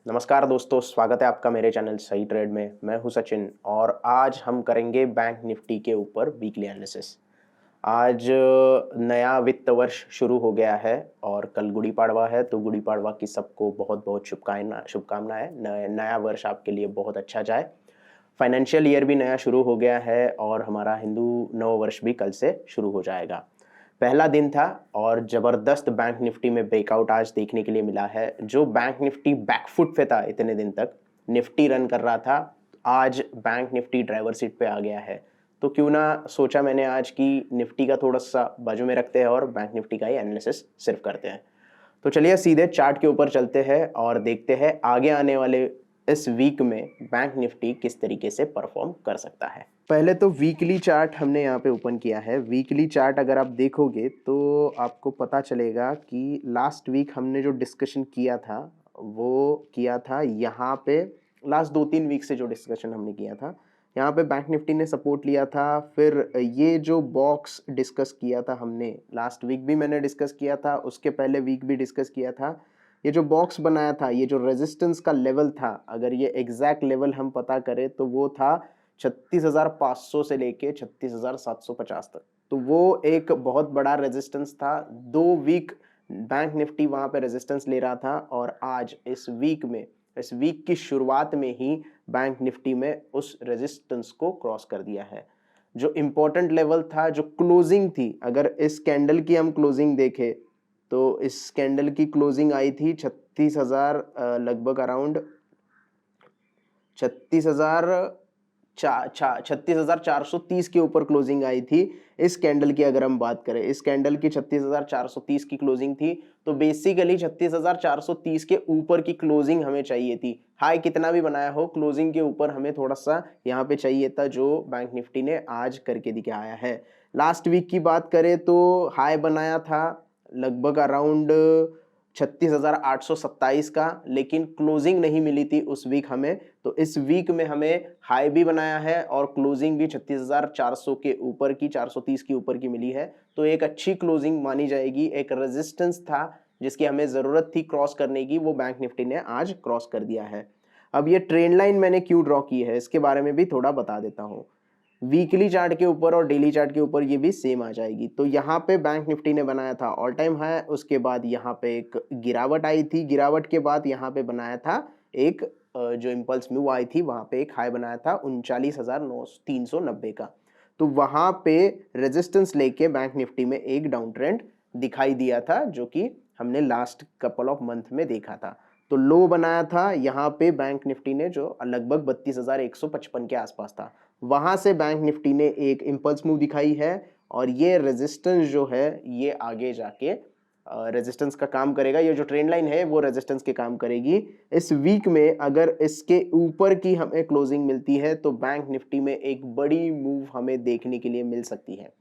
नमस्कार दोस्तों, स्वागत है आपका मेरे चैनल सही ट्रेड में। मैं हूं सचिन और आज हम करेंगे बैंक निफ्टी के ऊपर वीकली एनालिसिस। आज नया वित्त वर्ष शुरू हो गया है और कल गुड़ी पाड़वा है, तो गुड़ी पाड़वा की सबको बहुत बहुत शुभकामनाएं। नया वर्ष आपके लिए बहुत अच्छा जाए। फाइनेंशियल ईयर भी नया शुरू हो गया है और हमारा हिंदू नव वर्ष भी कल से शुरू हो जाएगा। पहला दिन था और जबरदस्त बैंक निफ्टी में ब्रेकआउट आज देखने के लिए मिला है। जो बैंक निफ्टी बैकफुट पे था इतने दिन तक, निफ्टी रन कर रहा था, आज बैंक निफ्टी ड्राइवर सीट पे आ गया है। तो क्यों ना सोचा मैंने आज की निफ्टी का थोड़ा सा बाजू में रखते हैं और बैंक निफ्टी का ही एनालिसिस सिर्फ करते हैं। तो चलिए सीधे चार्ट के ऊपर चलते हैं और देखते हैं आगे आने वाले इस वीक में बैंक निफ्टी किस तरीके से परफॉर्म कर सकता है। पहले तो वीकली चार्ट हमने यहाँ पे ओपन किया है। वीकली चार्ट अगर आप देखोगे तो आपको पता चलेगा कि लास्ट वीक हमने जो डिस्कशन किया था वो किया था यहाँ पे। लास्ट 2-3 वीक से जो डिस्कशन हमने किया था यहाँ पे बैंक निफ्टी ने सपोर्ट लिया था। फिर ये जो बॉक्स डिस्कस किया था हमने लास्ट वीक भी मैंने डिस्कस किया था, उसके पहले वीक भी डिस्कस किया था। ये जो बॉक्स बनाया था, ये जो रेजिस्टेंस का लेवल था, अगर ये एग्जैक्ट लेवल हम पता करें तो वो था 36,500 से लेके 36,750 तक। तो वो एक बहुत बड़ा रेजिस्टेंस था। 2 वीक बैंक निफ्टी वहां पे रेजिस्टेंस ले रहा था और आज इस वीक की शुरुआत में ही बैंक निफ्टी में उस रेजिस्टेंस को क्रॉस कर दिया है। जो इंपॉर्टेंट लेवल था, जो क्लोजिंग थी, अगर इस कैंडल की हम क्लोजिंग देखें तो इस कैंडल की क्लोजिंग आई थी 36,000 लगभग अराउंड 36,430 के ऊपर क्लोजिंग आई थी। इस कैंडल की अगर हम बात करें, इस कैंडल की 36,430 की क्लोजिंग थी। तो बेसिकली 36,430 के ऊपर की क्लोजिंग हमें चाहिए थी। हाई कितना भी बनाया हो, क्लोजिंग के ऊपर हमें थोड़ा सा यहाँ पे चाहिए था, जो बैंक निफ्टी ने आज करके दिखाया है। लास्ट वीक की बात करें तो हाई बनाया था लगभग अराउंड 36,827 का, लेकिन क्लोजिंग नहीं मिली थी उस वीक हमें। तो इस वीक में हमें हाई भी बनाया है और क्लोजिंग भी 36,400 के ऊपर की, 430 के ऊपर की मिली है। तो एक अच्छी क्लोजिंग मानी जाएगी। एक रेजिस्टेंस था जिसकी हमें जरूरत थी क्रॉस करने की, वो बैंक निफ्टी ने आज क्रॉस कर दिया है। अब ये ट्रेंड लाइन मैंने क्यों ड्रॉ की है इसके बारे में भी थोड़ा बता देता हूँ। वीकली चार्ट के ऊपर और डेली चार्ट के ऊपर ये भी सेम आ जाएगी। तो यहाँ पे बैंक निफ्टी ने बनाया था ऑल टाइम हाई, उसके बाद यहाँ पे एक गिरावट आई थी, गिरावट के बाद यहाँ पे बनाया था एक जो इम्पल्स मूव आई थी, वहां पे एक हाई बनाया था 39,390 का। तो वहां पे रेजिस्टेंस लेके बैंक निफ्टी में एक डाउन ट्रेंड दिखाई दिया था, जो कि हमने लास्ट कपल ऑफ मंथ में देखा था। तो लो बनाया था यहाँ पे बैंक निफ्टी ने, जो लगभग 32,155 के आसपास था। वहां से बैंक निफ्टी ने एक इंपल्स मूव दिखाई है और ये रेजिस्टेंस जो है ये आगे जाके रेजिस्टेंस का काम करेगा। ये जो ट्रेंड लाइन है वो रेजिस्टेंस के काम करेगी। इस वीक में अगर इसके ऊपर की हमें क्लोजिंग मिलती है तो बैंक निफ्टी में एक बड़ी मूव हमें देखने के लिए मिल सकती है।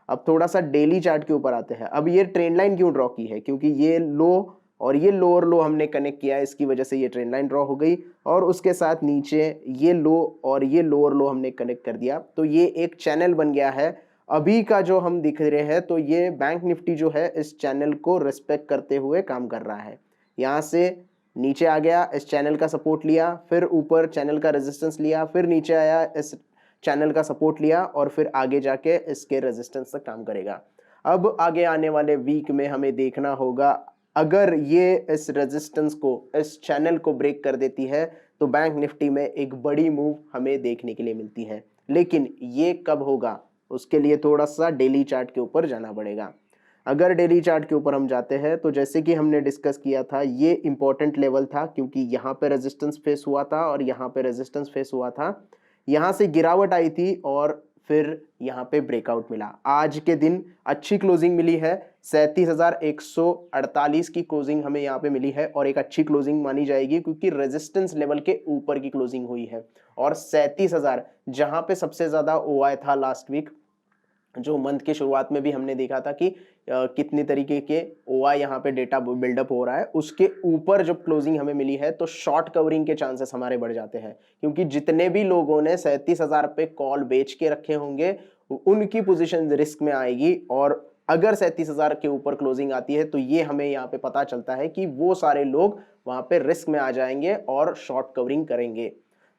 अब थोड़ा सा डेली चार्ट के ऊपर आते हैं। अब ये ट्रेंड लाइन क्यों ड्रॉ की है, क्योंकि ये लो और ये लोअर लो हमने कनेक्ट किया है, इसकी वजह से ये ट्रेंड लाइन ड्रॉ हो गई। और उसके साथ नीचे ये लो और ये लोअर लो हमने कनेक्ट कर दिया, तो ये एक चैनल बन गया है। अभी का जो हम दिख रहे हैं तो ये बैंक निफ्टी जो है इस चैनल को रिस्पेक्ट करते हुए काम कर रहा है। यहाँ से नीचे आ गया, इस चैनल का सपोर्ट लिया, फिर ऊपर चैनल का रेजिस्टेंस लिया, फिर नीचे आया, इस चैनल का सपोर्ट लिया और फिर आगे जाके इसके रेजिस्टेंस तक काम करेगा। अब आगे आने वाले वीक में हमें देखना होगा, अगर ये इस रेजिस्टेंस को, इस चैनल को ब्रेक कर देती है तो बैंक निफ्टी में एक बड़ी मूव हमें देखने के लिए मिलती है। लेकिन ये कब होगा, उसके लिए थोड़ा सा डेली चार्ट के ऊपर जाना पड़ेगा। अगर डेली चार्ट के ऊपर हम जाते हैं तो जैसे कि हमने डिस्कस किया था, ये इंपॉर्टेंट लेवल था क्योंकि यहाँ पे रेजिस्टेंस फेस हुआ था और यहाँ पे रेजिस्टेंस फेस हुआ था। यहाँ से गिरावट आई थी और फिर यहाँ पे ब्रेकआउट मिला। आज के दिन अच्छी क्लोजिंग मिली है, 37,148 की क्लोजिंग हमें यहाँ पे मिली है और एक अच्छी क्लोजिंग मानी जाएगी क्योंकि रेजिस्टेंस लेवल के ऊपर की क्लोजिंग हुई है। और 37,000 जहां पे सबसे ज्यादा ओआई था लास्ट वीक, जो मंथ के शुरुआत में भी हमने देखा था कि कितनी तरीके के ओआई यहाँ पे डेटा बिल्डअप हो रहा है, उसके ऊपर जब क्लोजिंग हमें मिली है तो शॉर्ट कवरिंग के चांसेस हमारे बढ़ जाते हैं। क्योंकि जितने भी लोगों ने 37,000 पे कॉल बेच के रखे होंगे उनकी पोजीशन रिस्क में आएगी। और अगर 37,000 के ऊपर क्लोजिंग आती है तो ये हमें यहाँ पे पता चलता है कि वो सारे लोग वहां पे रिस्क में आ जाएंगे और शॉर्ट कवरिंग करेंगे।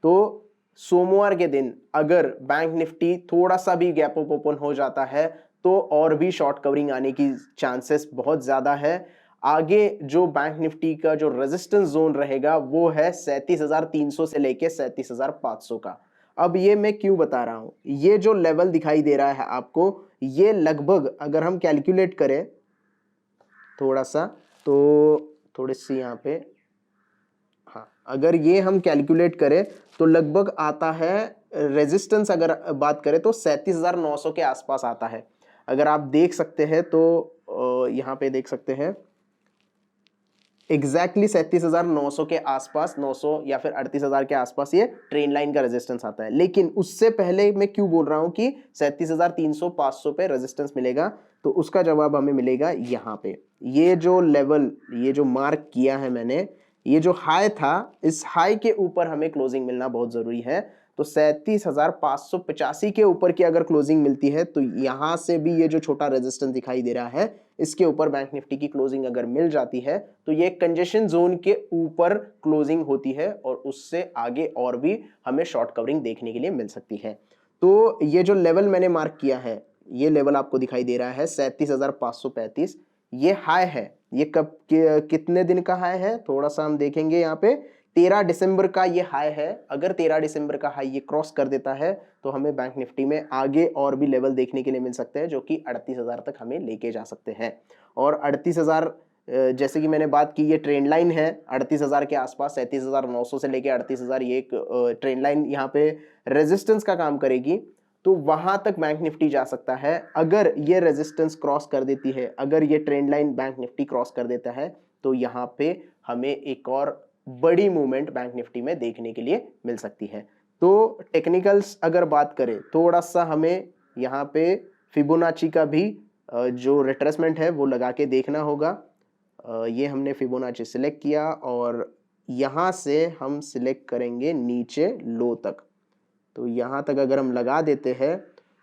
तो सोमवार के दिन अगर बैंक निफ्टी थोड़ा सा भी गैप अप ओपन हो जाता है तो और भी शॉर्ट कवरिंग आने की चांसेस बहुत ज्यादा है। आगे जो बैंक निफ्टी का जो रेजिस्टेंस जोन रहेगा वो है 37,300 से लेके 37,500 का। अब ये मैं क्यों बता रहा हूं, ये जो लेवल दिखाई दे रहा है आपको, ये लगभग अगर हम कैलकुलेट करें थोड़ा सा, तो थोड़ी सी यहाँ पे, हाँ, अगर ये हम कैलकुलेट करें तो लगभग आता है, रेजिस्टेंस अगर बात करें तो 37,900 के आसपास आता है। अगर आप देख सकते हैं तो यहाँ पे देख सकते हैं एग्जैक्टली 37,900 के आसपास, 900 या फिर 38,000 के आसपास ये ट्रेंड लाइन का रेजिस्टेंस आता है। लेकिन उससे पहले मैं क्यों बोल रहा हूं कि 37,300 500 पे रेजिस्टेंस मिलेगा, तो उसका जवाब हमें मिलेगा यहाँ पे। ये जो लेवल, ये जो मार्क किया है मैंने, ये जो हाई था, इस हाई के ऊपर हमें क्लोजिंग मिलना बहुत जरूरी है। तो 37,585 के ऊपर की अगर क्लोजिंग मिलती है तो यहां से भी ये जो छोटा रेजिस्टेंस दिखाई दे रहा है, इसके ऊपर बैंक निफ्टी की क्लोजिंग अगर मिल जाती है तो ये कंजेशन जोन के ऊपर क्लोजिंग होती है और उससे आगे और भी हमें शॉर्ट कवरिंग देखने के लिए मिल सकती है। तो ये जो लेवल मैंने मार्क किया है, ये लेवल आपको दिखाई दे रहा है 37,535, ये हाई है। ये कब कितने दिन का हाई है, थोड़ा सा हम देखेंगे यहाँ पे, 13 दिसंबर का ये हाई है। अगर 13 दिसंबर का हाई ये क्रॉस कर देता है तो हमें बैंक निफ्टी में आगे और भी लेवल देखने के लिए मिल सकते हैं जो कि 38,000 तक हमें लेके जा सकते हैं। और 38,000 जैसे कि मैंने बात की, ये ट्रेंड लाइन है 38,000 के आसपास, 37,900 से लेके 38,000, ये एक ट्रेंड लाइन यहाँ पे रेजिस्टेंस का काम करेगी। तो वहां तक बैंक निफ्टी जा सकता है अगर ये रेजिस्टेंस क्रॉस कर देती है। अगर ये trend line bank Nifty cross कर देता है तो यहाँ पे हमें एक और बड़ी मूवमेंट बैंक निफ्टी में देखने के लिए मिल सकती है। तो टेक्निकल्स अगर बात करें, थोड़ा सा हमें यहाँ पे फिबोनाची का भी जो रिट्रेसमेंट है वो लगा के देखना होगा। ये हमने फिबोनाची सिलेक्ट किया और यहाँ से हम सिलेक्ट करेंगे नीचे लो तक। तो यहाँ तक अगर हम लगा देते हैं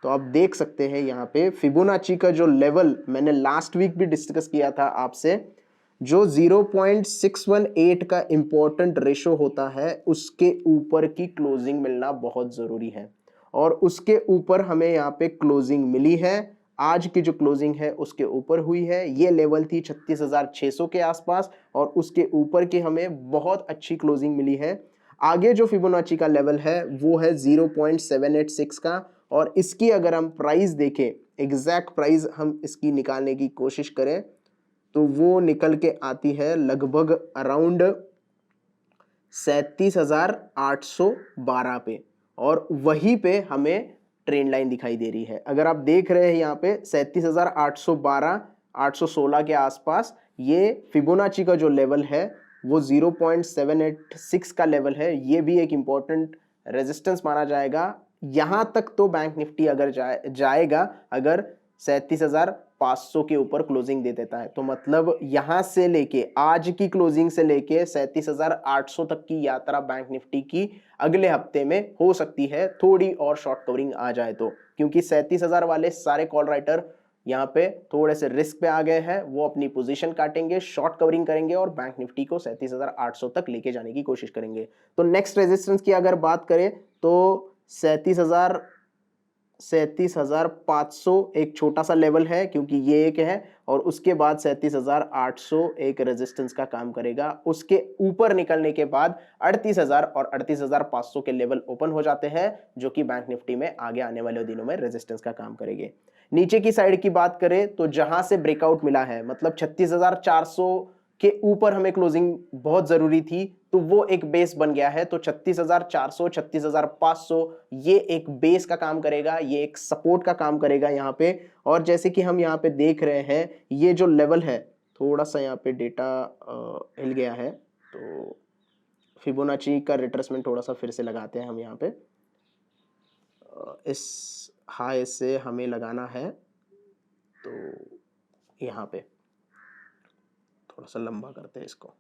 तो आप देख सकते हैं यहाँ पे फिबोनाची का जो लेवल मैंने लास्ट वीक भी डिस्कस किया था आपसे, जो 0.618 का इंपॉर्टेंट रेशो होता है, उसके ऊपर की क्लोजिंग मिलना बहुत जरूरी है। और उसके ऊपर हमें यहाँ पे क्लोजिंग मिली है। आज की जो क्लोजिंग है उसके ऊपर हुई है। ये लेवल थी 36,600 के आसपास और उसके ऊपर की हमें बहुत अच्छी क्लोजिंग मिली है। आगे जो फिबोनाची का लेवल है वो है 0.786 का, और इसकी अगर हम प्राइस देखें, एग्जैक्ट प्राइस हम इसकी निकालने की कोशिश करें तो वो निकल के आती है लगभग अराउंड 37,812 पे, और वहीं पे हमें ट्रेंड लाइन दिखाई दे रही है। अगर आप देख रहे हैं यहाँ पे 37,812 816 के आसपास ये फिबोनाची का जो लेवल है वो 0.786 का लेवल है। ये भी एक इंपॉर्टेंट रेजिस्टेंस माना जाएगा। यहां तक तो बैंक निफ्टी अगर जाएगा अगर 37,500 के ऊपर क्लोजिंग दे देता है, तो मतलब यहां से लेके आज की क्लोजिंग से लेके 37,800 तक की यात्रा बैंक निफ्टी की अगले हफ्ते में हो सकती है, थोड़ी और शॉर्ट कवरिंग आ जाए तो। क्योंकि 37,000 वाले सारे कॉल राइटर यहाँ पे थोड़े से रिस्क पे आ गए हैं, वो अपनी पोजीशन काटेंगे, शॉर्ट कवरिंग करेंगे और बैंक निफ्टी को 37,800 तक लेके जाने की कोशिश करेंगे। तो नेक्स्ट रेजिस्टेंस की अगर बात करें तो 37,500 एक छोटा सा लेवल है, क्योंकि ये एक है, और उसके बाद 37,800 एक रेजिस्टेंस का काम करेगा। उसके ऊपर निकलने के बाद 38,000 और 38,500 के लेवल ओपन हो जाते हैं, जो कि बैंक निफ्टी में आगे आने वाले दिनों में रेजिस्टेंस का काम करेंगे। नीचे की साइड की बात करें तो जहां से ब्रेकआउट मिला है, मतलब 36,400 के ऊपर हमें क्लोजिंग बहुत जरूरी थी, तो वो एक बेस बन गया है। तो 36,400 36,500 ये एक बेस का काम करेगा, ये एक सपोर्ट का काम करेगा यहाँ पे। और जैसे कि हम यहाँ पे देख रहे हैं, ये जो लेवल है, थोड़ा सा यहाँ पे डेटा हिल गया है, तो फिबोनाची का रिट्रेसमेंट थोड़ा सा फिर से लगाते हैं हम यहाँ पे। इस हाई से हमें लगाना है, तो यहाँ पे थोड़ा सा लंबा करते हैं इसको।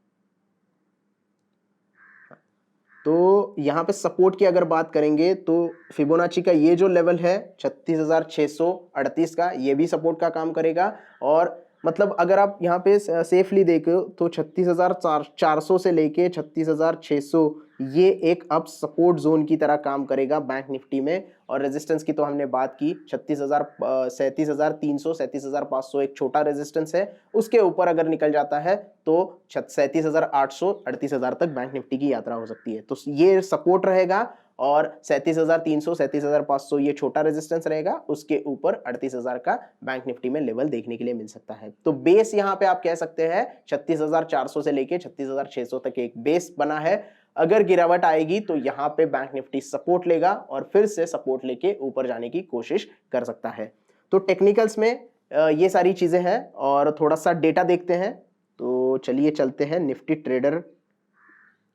तो यहाँ पे सपोर्ट की अगर बात करेंगे तो फिबोनाची का ये जो लेवल है 36,638 का, ये भी सपोर्ट का काम करेगा। और मतलब अगर आप यहाँ पे सेफली देखो तो 36,400 से लेके 36,600 ये एक अब सपोर्ट जोन की तरह काम करेगा बैंक निफ्टी में। और रेजिस्टेंस की तो हमने बात की 37,300 37,500 एक छोटा रेजिस्टेंस है, उसके ऊपर अगर निकल जाता है तो 37,800 38,000 तक बैंक निफ्टी की यात्रा हो सकती है। तो ये सपोर्ट रहेगा और 37,300 37,500 ये छोटा रेजिस्टेंस रहेगा, उसके ऊपर 38,000 का बैंक निफ्टी में लेवल देखने के लिए मिल सकता है। तो बेस यहां पे आप कह सकते हैं 36,400 से लेके 36,600 तक एक बेस बना है। अगर गिरावट आएगी तो यहां पे बैंक निफ्टी सपोर्ट लेगा और फिर से सपोर्ट लेके ऊपर जाने की कोशिश कर सकता है। तो टेक्निकल्स में ये सारी चीजें हैं और थोड़ा सा डेटा देखते हैं। तो चलिए चलते हैं निफ्टी ट्रेडर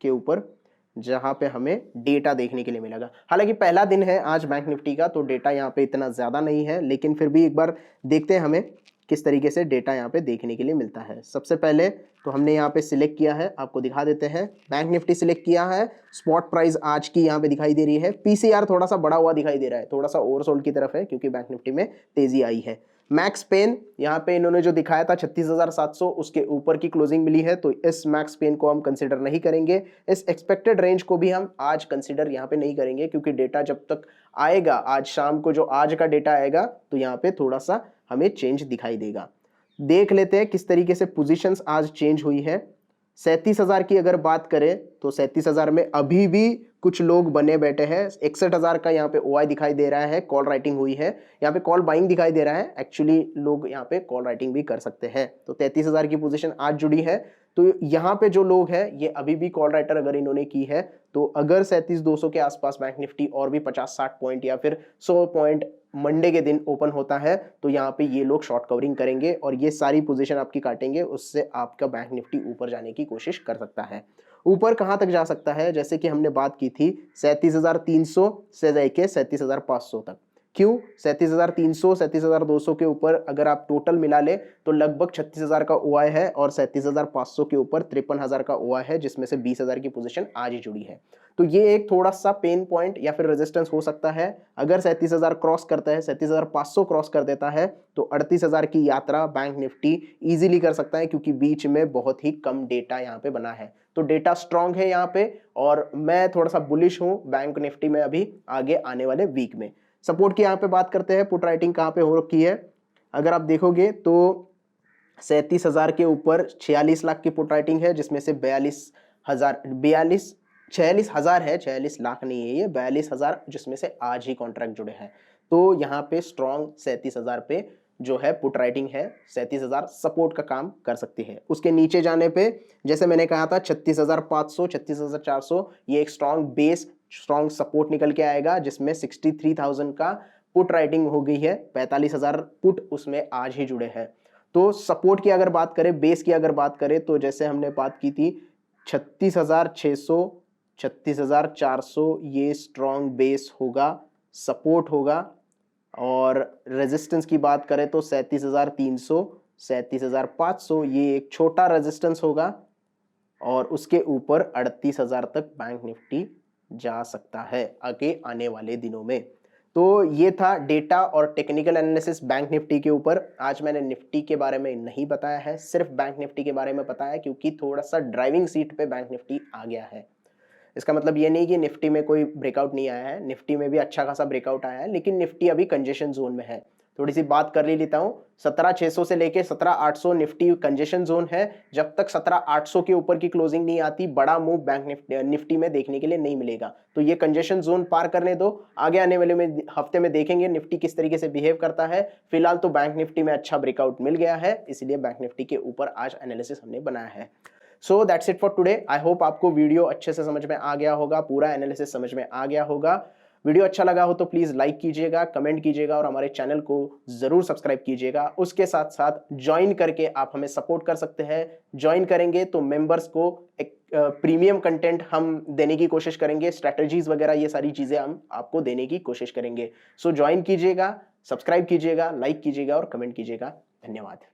के ऊपर, जहां पे हमें डेटा देखने के लिए मिलेगा। हालांकि पहला दिन है आज बैंक निफ्टी का, तो डेटा यहाँ पे इतना ज्यादा नहीं है, लेकिन फिर भी एक बार देखते हैं हमें किस तरीके से डेटा यहाँ पे देखने के लिए मिलता है। सबसे पहले तो हमने यहाँ पे सिलेक्ट किया है, आपको दिखा देते हैं। बैंक निफ्टी सिलेक्ट किया है, स्पॉट प्राइस आज की यहाँ पे दिखाई दे रही है। पीसीआर थोड़ा सा बड़ा हुआ दिखाई दे रहा है, थोड़ा सा ओवरसोल्ड की तरफ है क्योंकि बैंक निफ्टी में तेजी आई है। मैक्स पेन यहाँ पे इन्होंने जो दिखाया था 36,700 उसके ऊपर की क्लोजिंग मिली है, तो इस मैक्स पेन को हम कंसिडर नहीं करेंगे। इस एक्सपेक्टेड रेंज को भी हम आज कंसिडर यहाँ पे नहीं करेंगे क्योंकि डेटा जब तक आएगा, आज शाम को जो आज का डेटा आएगा तो यहाँ पे थोड़ा सा हमें चेंज दिखाई देगा। देख लेते हैं किस तरीके से पोजीशंस आज चेंज हुई है। 37,000 की अगर बात करें तो 37,000 में अभी भी कुछ लोग बने बैठे हैं। 61,000 का यहाँ पे ओआई दिखाई दे रहा है, कॉल राइटिंग हुई है, यहाँ पे कॉल बाइंग दिखाई दे रहा है। एक्चुअली लोग यहाँ पे कॉल राइटिंग भी कर सकते हैं। तो 33,000 की पोजीशन आज जुड़ी है, तो यहाँ पे जो लोग हैं ये अभी भी कॉल राइटर अगर इन्होंने की है, तो अगर 37,200 के आसपास बैंक निफ्टी और भी 50-60 पॉइंट या फिर 100 पॉइंट मंडे के दिन ओपन होता है तो यहाँ पे ये लोग शॉर्ट कवरिंग करेंगे और ये सारी पोजीशन आपकी काटेंगे, उससे आपका बैंक निफ्टी ऊपर जाने की कोशिश कर सकता है। ऊपर कहां तक जा सकता है, जैसे कि हमने बात की थी 37,300 से लेके 37,500 तक। क्यों 37,300 37,200 के ऊपर अगर आप टोटल मिला ले तो लगभग 36,000 का ओआई है और 37,500 के ऊपर 53,000 का ओआई है, जिसमें से 20,000 की पोजीशन आज ही जुड़ी है। तो ये एक थोड़ा सा पेन पॉइंट या फिर रेजिस्टेंस हो सकता है। अगर 37,000 क्रॉस करता है, 37,500 क्रॉस कर देता है तो 38,000 की यात्रा बैंक निफ्टी इजीली कर सकता है, क्योंकि बीच में बहुत ही कम डेटा यहाँ पे बना है। तो डेटा स्ट्रांग है यहाँ पे और मैं थोड़ा सा बुलिश हूँ बैंक निफ्टी में अभी आगे आने वाले वीक में। सपोर्ट की यहाँ पे बात करते हैं, पुट राइटिंग कहाँ पे हो रखी है। अगर आप देखोगे तो 37,000 के ऊपर 46 लाख की पुट राइटिंग है, जिसमें से 46,000 है, 46 लाख नहीं है ये, 42,000 जिसमें से आज ही कॉन्ट्रैक्ट जुड़े हैं। तो यहाँ पे स्ट्रॉन्ग 37,000 पे जो है पुट राइटिंग है, 37,000 सपोर्ट का काम कर सकती है। उसके नीचे जाने पे जैसे मैंने कहा था 36,500 36,400 ये एक स्ट्रॉन्ग बेस स्ट्रॉन्ग सपोर्ट निकल के आएगा, जिसमें 63,000 का पुट राइटिंग हो गई है। 45,000 पुट उसमें आज ही जुड़े हैं। तो सपोर्ट की अगर बात करें, बेस की अगर बात करें, तो जैसे हमने बात की थी 36,600 36,400 ये स्ट्रॉन्ग बेस होगा, सपोर्ट होगा। और रेजिस्टेंस की बात करें तो 37,300 37,500 ये एक छोटा रेजिस्टेंस होगा और उसके ऊपर 38,000 तक बैंक निफ्टी जा सकता है आगे आने वाले दिनों में। तो ये था डेटा और टेक्निकल एनालिसिस बैंक निफ्टी के ऊपर। आज मैंने निफ्टी के बारे में नहीं बताया है, सिर्फ बैंक निफ्टी के बारे में बताया, क्योंकि थोड़ा सा ड्राइविंग सीट पे बैंक निफ्टी आ गया है। इसका मतलब ये नहीं कि निफ्टी में कोई ब्रेकआउट नहीं आया है, निफ्टी में भी अच्छा खासा ब्रेकआउट आया है, लेकिन निफ्टी अभी कंजेशन जोन में है। थोड़ी सी बात कर लेता हूँ, 17,600 से लेके 17,800 निफ्टी कंजेशन जोन है। जब तक 17,800 के ऊपर की क्लोजिंग नहीं आती, बड़ा मूव बैंक निफ्टी में देखने के लिए नहीं मिलेगा। तो ये कंजेशन जोन पार करने दो, आगे आने वाले में हफ्ते में देखेंगे निफ्टी किस तरीके से बिहेव करता है। फिलहाल तो बैंक निफ्टी में अच्छा ब्रेकआउट मिल गया है, इसलिए बैंक निफ्टी के ऊपर आज एनालिसिस हमने बनाया है। So that's it for today. I hope आपको वीडियो अच्छे से समझ में आ गया होगा, पूरा एनालिसिस समझ में आ गया होगा। वीडियो अच्छा लगा हो तो प्लीज लाइक कीजिएगा, कमेंट कीजिएगा और हमारे चैनल को जरूर सब्सक्राइब कीजिएगा। उसके साथ साथ ज्वाइन करके आप हमें सपोर्ट कर सकते हैं। ज्वाइन करेंगे तो मेंबर्स को एक प्रीमियम कंटेंट हम देने की कोशिश करेंगे, स्ट्रैटेजीज वगैरह ये सारी चीजें हम आपको देने की कोशिश करेंगे। सो ज्वाइन कीजिएगा, सब्सक्राइब कीजिएगा, लाइक कीजिएगा और कमेंट कीजिएगा। धन्यवाद।